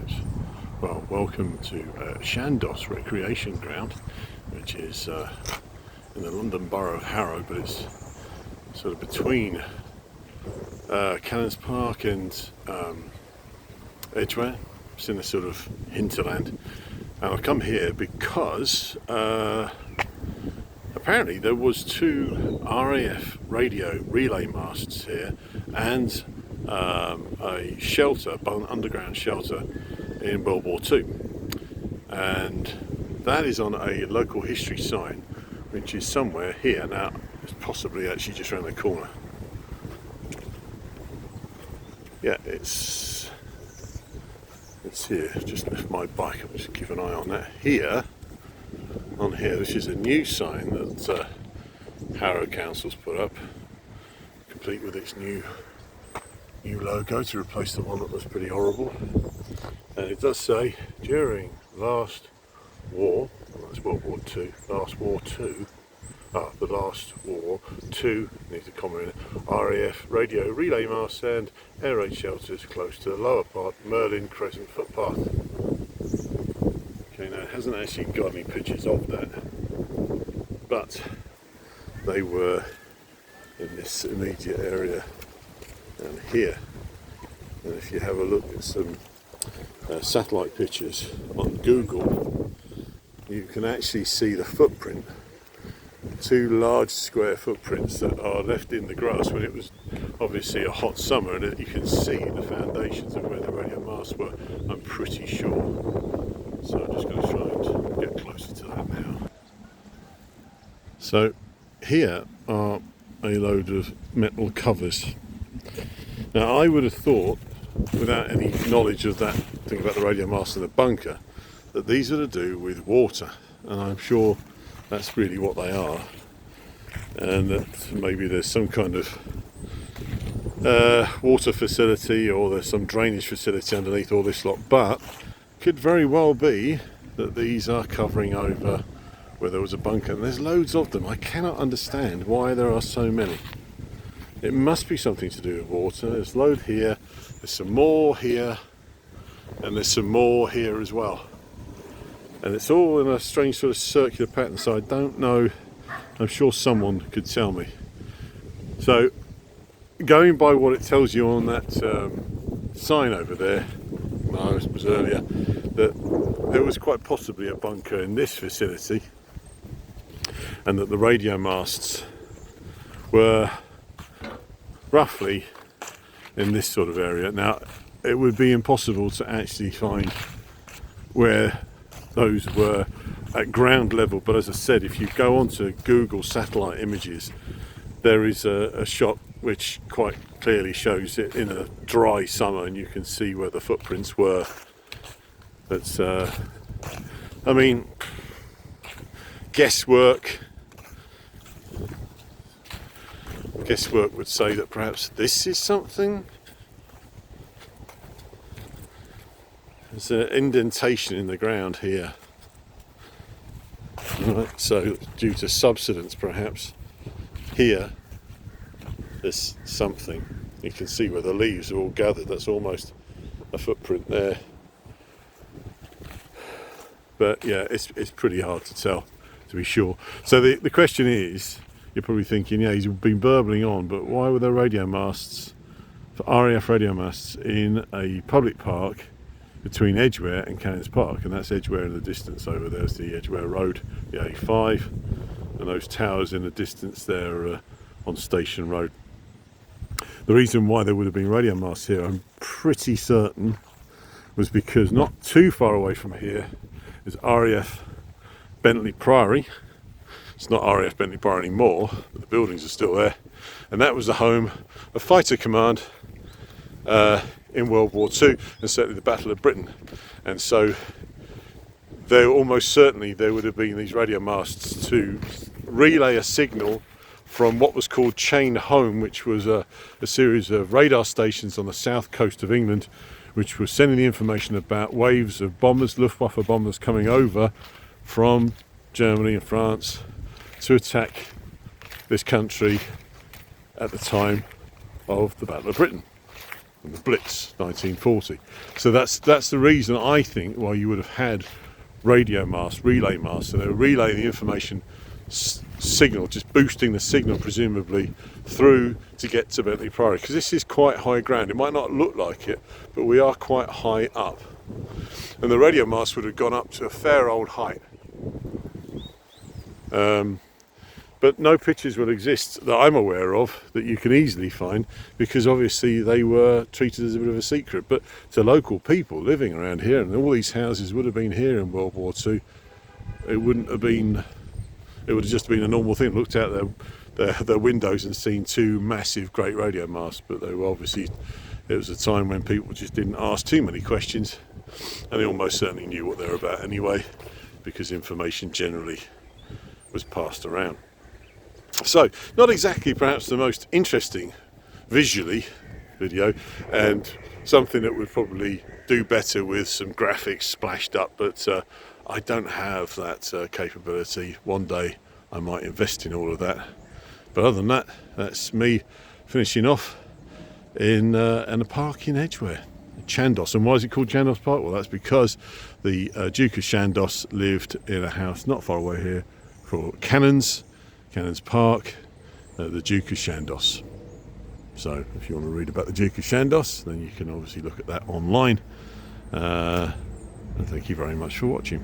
Chandos. Well, welcome to Chandos Recreation Ground, which is in the London Borough of Harrow, but it's sort of between Canons Park and Edgware. It's in a sort of hinterland, and I've come here because apparently there was two RAF radio relay masts here and a shelter, an underground shelter in World War II, and that is on a local history sign which is somewhere here. Now it's possibly actually just around the corner. Yeah, it's here. Just left my bike. I'll just keep an eye on that. Here, on here, this is a new sign that Harrow Council's put up, complete with its new logo to replace the one that was pretty horrible. And it does say, during last war, well, that's World War II, last war two, the last war two, needs a comma in it, RAF radio relay masts and air raid shelters close to the lower part, Merlin Crescent footpath. Okay, now it hasn't actually got any pictures of that, but they were in this immediate area down here. And if you have a look at some satellite pictures on Google, you can actually see the footprint, two large square footprints that are left in the grass when it was obviously a hot summer, and you can see the foundations of where the radio masts were, I'm pretty sure. So I'm just going to try and get closer to that now. So here are a load of metal covers. Now I would have thought, without any knowledge of that thing about the radio mast and the bunker, that these are to do with water, and I'm sure that's really what they are, and that maybe there's some kind of water facility, or there's some drainage facility underneath all this lot, but could very well be that these are covering over where there was a bunker, and there's loads of them. I cannot understand why there are so many. It must be something to do with water. There's a load here, there's some more here, and there's some more here as well. And it's all in a strange sort of circular pattern, so I don't know. I'm sure someone could tell me. So, going by what it tells you on that sign over there, no, it was earlier, that there was quite possibly a bunker in this facility, and that the radio masts were roughly in this sort of area. Now, it would be impossible to actually find where those were at ground level, but as I said, if you go onto Google satellite images, there is a shot which quite clearly shows it in a dry summer, and you can see where the footprints were. That's I mean, guesswork would say that perhaps this is something. There's an indentation in the ground here. Right, so due to subsidence perhaps, here there's something. You can see where the leaves are all gathered, that's almost a footprint there. But yeah, it's pretty hard to tell, to be sure. So the question is, you're probably thinking, yeah, he's been burbling on, but why were there radio masts, for RAF radio masts, in a public park between Edgware and Canons Park? And that's Edgware in the distance over there's the Edgware Road, the A5, and those towers in the distance there on Station Road. The reason why there would have been radio masts here, I'm pretty certain, was because not too far away from here is RAF Bentley Priory. It's not RAF Bentley Priory anymore, but the buildings are still there, and that was the home of Fighter Command in World War II, and certainly the Battle of Britain. And so there almost certainly there would have been these radio masts to relay a signal from what was called Chain Home, which was a series of radar stations on the south coast of England, which was sending the information about waves of bombers, Luftwaffe bombers, coming over from Germany and France to attack this country at the time of the Battle of Britain. and the Blitz 1940. So that's the reason I think why you would have had radio masts, relay masts, so they were relaying the information signal, just boosting the signal presumably through to get to Bentley Priory, because this is quite high ground. It might not look like it, but we are quite high up, and the radio mast would have gone up to a fair old height. But no pictures will exist that I'm aware of that you can easily find, because obviously they were treated as a bit of a secret. But to local people living around here, and all these houses would have been here in World War II, it wouldn't have been, it would have just been a normal thing. Looked out their windows and seen two massive great radio masts, but they were obviously, it was a time when people just didn't ask too many questions, and they almost certainly knew what they were about anyway, because information generally was passed around. So, not exactly perhaps the most interesting visually video, and something that would probably do better with some graphics splashed up, but I don't have that capability. One day I might invest in all of that. But other than that, that's me finishing off in a park in Edgware, Chandos. And why is it called Chandos Park? Well, that's because the Duke of Chandos lived in a house not far away here called Canons Park, the Duke of Chandos. So if you want to read about the Duke of Chandos, then you can obviously look at that online. And thank you very much for watching.